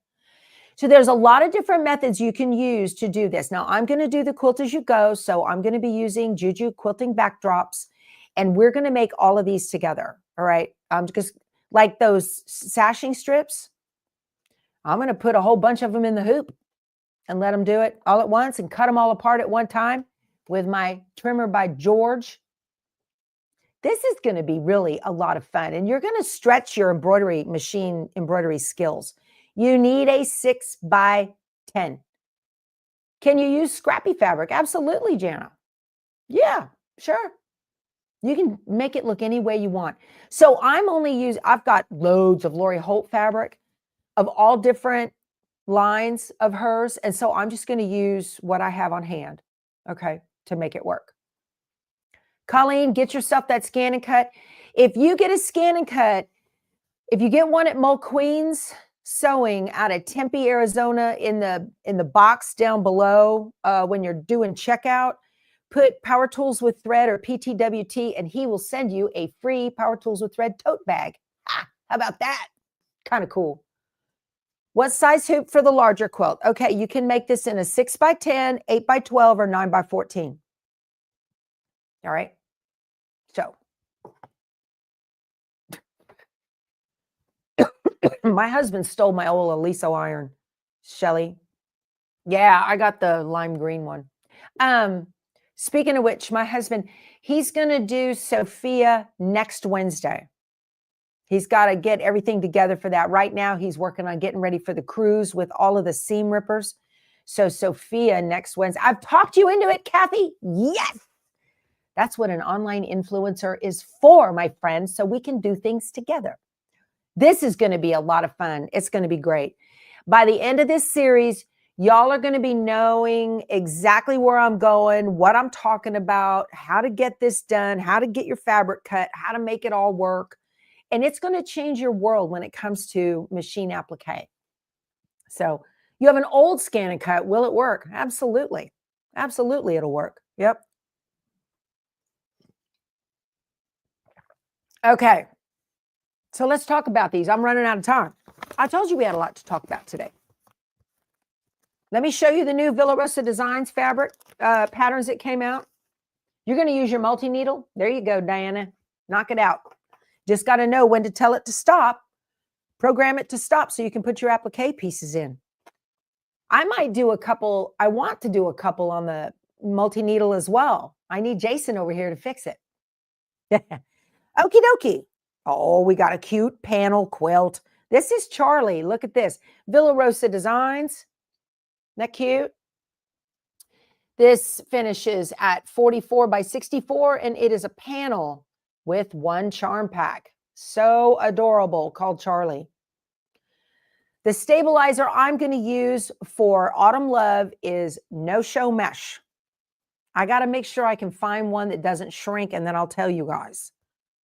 So there's a lot of different methods you can use to do this. Now I'm going to do the quilt as you go. So I'm going to be using Juju quilting backdrops, and we're going to make all of these together. All right. Because like those sashing strips, I'm going to put a whole bunch of them in the hoop and let them do it all at once and cut them all apart at one time with my trimmer by George. This is going to be really a lot of fun, and you're going to stretch your machine embroidery skills. You need a 6x10. Can you use scrappy fabric? Absolutely, Jana. Yeah, sure. You can make it look any way you want. So I've got loads of Lori Holt fabric of all different lines of hers. And so I'm just going to use what I have on hand, okay, to make it work. Colleen, get yourself that scan and cut. If you get a scan and cut, if you get one at Mo Queen's Sewing out of Tempe, Arizona, in the box down below, when you're doing checkout, put Power Tools with Thread or PTWT, and he will send you a free Power Tools with Thread tote bag. How about that? Kind of cool. What size hoop for the larger quilt? Okay, you can make this in a 6x10, 8x12, or 9x14. All right. So my husband stole my old Aliso iron, Shelly. Yeah, I got the lime green one. Speaking of which, my husband, he's going to do Sophia next Wednesday. He's got to get everything together for that. Right now, he's working on getting ready for the cruise with all of the seam rippers. So Sophia next Wednesday. I've talked you into it, Kathy. Yes. That's what an online influencer is for, my friends, so we can do things together. This is going to be a lot of fun. It's going to be great. By the end of this series, y'all are going to be knowing exactly where I'm going, what I'm talking about, how to get this done, how to get your fabric cut, how to make it all work. And it's going to change your world when it comes to machine applique. So you have an old scan and cut. Will it work? Absolutely. Absolutely, it'll work. Yep. Okay. So let's talk about these. I'm running out of time. I told you we had a lot to talk about today. Let me show you the new Villa Rosa Designs fabric patterns that came out. You're going to use your multi-needle. There you go, Diana. Knock it out. Just got to know when to tell it to stop. Program it to stop so you can put your applique pieces in. I might do a couple. I want to do a couple on the multi-needle as well. I need Jason over here to fix it. Okie dokie. Oh, we got a cute panel quilt. This is Charlie. Look at this. Villa Rosa Designs. Isn't that cute? This finishes at 44 by 64, and it is a panel with one charm pack. So adorable, called Charlie. The stabilizer I'm going to use for Autumn Love is no-show mesh. I got to make sure I can find one that doesn't shrink, and then I'll tell you guys.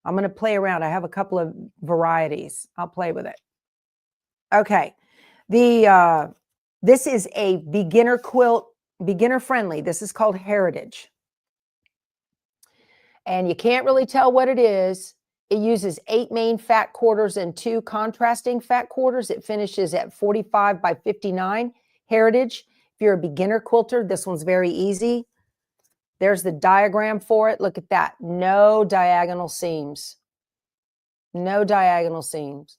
I'm going to play around. I have a couple of varieties. I'll play with it. Okay. This is a beginner quilt, beginner friendly. This is called Heritage. And you can't really tell what it is. It uses 8 main fat quarters and 2 contrasting fat quarters. It finishes at 45 by 59. Heritage. If you're a beginner quilter, this one's very easy. There's the diagram for it. Look at that. No diagonal seams. No diagonal seams.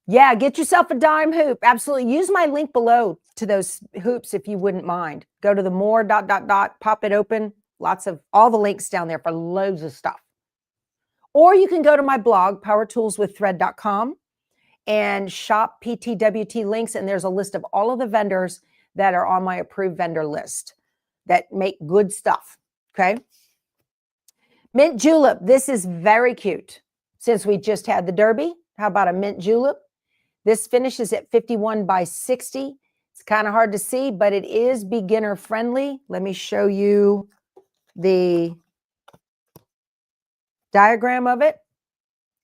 Yeah, get yourself a dime hoop. Absolutely. Use my link below to those hoops if you wouldn't mind. Go to the more ... pop it open. Lots of all the links down there for loads of stuff. Or you can go to my blog, powertoolswiththread.com, and shop PTWT links. And there's a list of all of the vendors that are on my approved vendor list that make good stuff. Okay. Mint julep. This is very cute. Since we just had the derby, how about a mint julep? This finishes at 51 by 60. It's kind of hard to see, but it is beginner friendly. Let me show you the diagram of it.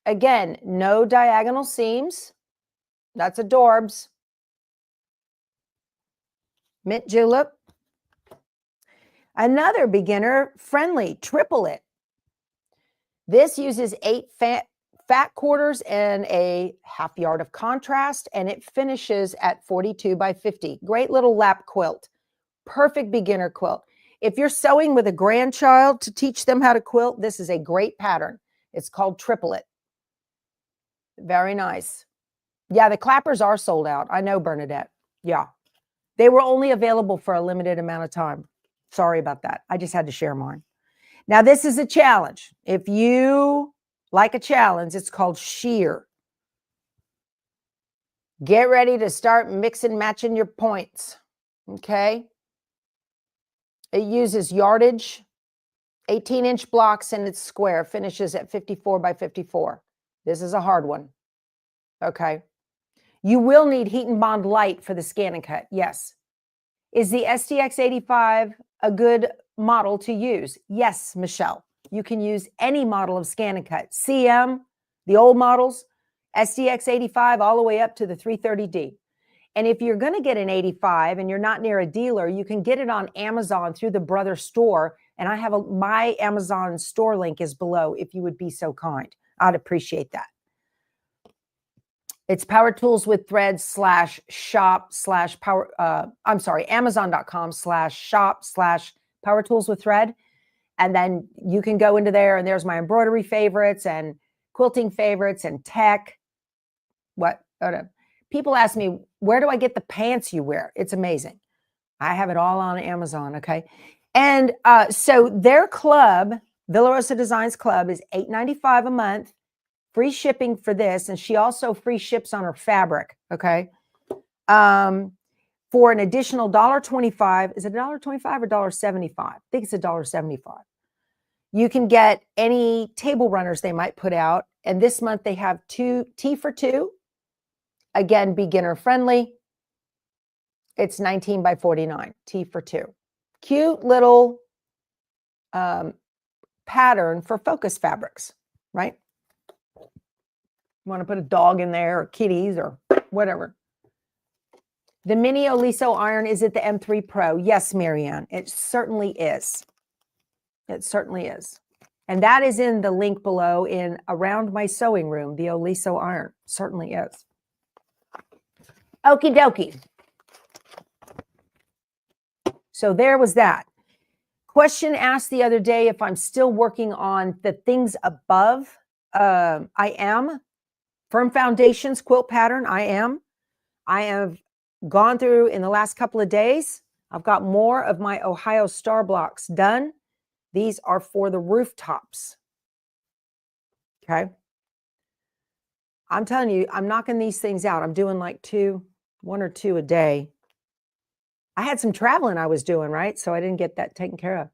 Again, no diagonal seams. That's adorbs. Mint julep. Another beginner friendly, triple it. This uses 8 fat quarters and a half yard of contrast, and it finishes at 42 by 50. Great little lap quilt. Perfect beginner quilt. If you're sewing with a grandchild to teach them how to quilt, this is a great pattern. It's called triplet. Very nice. Yeah, the clappers are sold out. I know, Bernadette. Yeah. They were only available for a limited amount of time. Sorry about that. I just had to share mine. Now, this is a challenge. If you like a challenge, it's called sheer. Get ready to start mixing, matching your points, okay? It uses yardage, 18-inch blocks, and it's square, finishes at 54 by 54. This is a hard one, okay? You will need heat and bond light for the scan and cut, yes. Is the STX85 a good model to use? Yes, Michelle. You can use any model of scan and cut. CM, the old models, STX85, all the way up to the 330D. And if you're going to get an 85 and you're not near a dealer, you can get it on Amazon through the Brother Store. And I have my Amazon store link is below if you would be so kind. I'd appreciate that. It's Power Tools with Thread /shop/power. Amazon.com/shop/Power Tools with Thread. And then you can go into there and there's my embroidery favorites and quilting favorites and tech. What? People ask me, where do I get the pants you wear? It's amazing. I have it all on Amazon. Okay. And so their club, Villa Rosa Designs Club, is $8.95 a month. Free shipping for this, and she also free ships on her fabric, okay? For an additional $1.25, is it $1.25 or $1.75? I think it's $1.75. You can get any table runners they might put out, and this month they have tea for two. Again, beginner friendly. It's 19 by 49, tea for two. Cute little pattern for focus fabrics, right? Want to put a dog in there or kitties or whatever. The mini Oliso iron, is it the M3 Pro? Yes, Marianne, it certainly is. It certainly is. And that is in the link below in Around My Sewing Room, the Oliso iron. Certainly is. Okie dokie. So there was that. Question asked the other day if I'm still working on the things above. I am. Firm Foundations quilt pattern, I am. I have gone through in the last couple of days. I've got more of my Ohio Star blocks done. These are for the rooftops. Okay. I'm telling you, I'm knocking these things out. I'm doing like one or two a day. I had some traveling I was doing, right? So I didn't get that taken care of.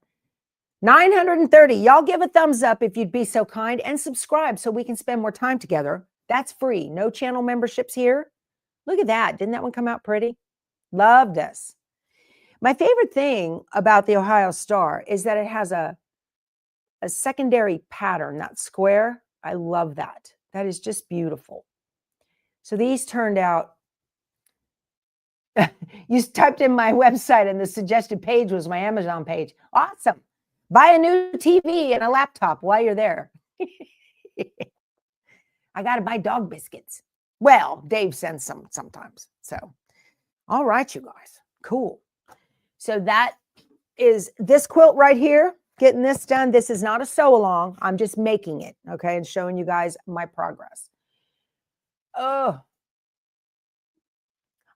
930. Y'all give a thumbs up if you'd be so kind and subscribe so we can spend more time together. That's free. No channel memberships here. Look at that. Didn't that one come out pretty? Love this. My favorite thing about the Ohio Star is that it has a secondary pattern, that square. I love that. That is just beautiful. So these turned out, you typed in my website and the suggested page was my Amazon page. Awesome. Buy a new TV and a laptop while you're there. I got to buy dog biscuits. Well, Dave sends some sometimes. So, all right, you guys. Cool. So that is this quilt right here. Getting this done. This is not a sew along. I'm just making it. Okay. And showing you guys my progress. Oh,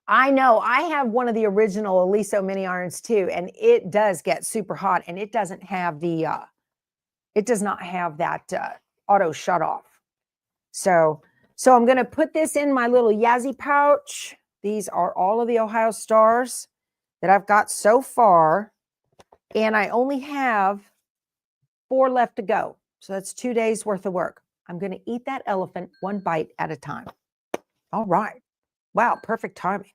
I know. I have one of the original Oliso mini irons too. And it does get super hot and it doesn't have the, it does not have that auto shut off. So I'm going to put this in my little Yazzie pouch. These are all of the Ohio Stars that I've got so far. And I only have 4 left to go. So that's 2 days worth of work. I'm going to eat that elephant one bite at a time. All right. Wow. Perfect timing.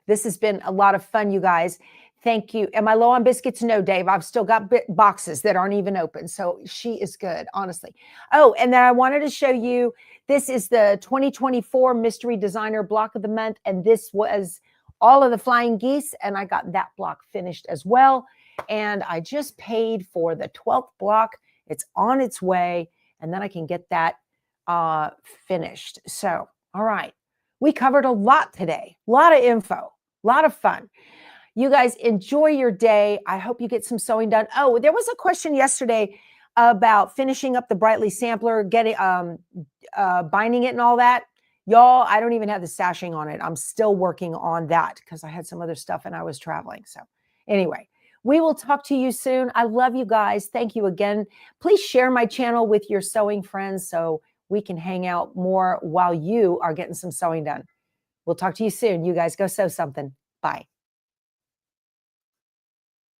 This has been a lot of fun, you guys. Thank you. Am I low on biscuits? No, Dave. I've still got boxes that aren't even open. So she is good, honestly. Oh, and then I wanted to show you, this is the 2024 Mystery Designer Block of the Month. And this was all of the flying geese. And I got that block finished as well. And I just paid for the 12th block. It's on its way. And then I can get that finished. So, all right. We covered a lot today. A lot of info. A lot of fun. You guys enjoy your day. I hope you get some sewing done. Oh, there was a question yesterday about finishing up the Brightly sampler, getting binding it and all that. Y'all, I don't even have the sashing on it. I'm still working on that because I had some other stuff and I was traveling. So anyway, We will talk to you soon. I love you guys. Thank you again. Please share my channel with your sewing friends so we can hang out more while you are getting some sewing done. We'll talk to you soon. You guys go sew something. Bye.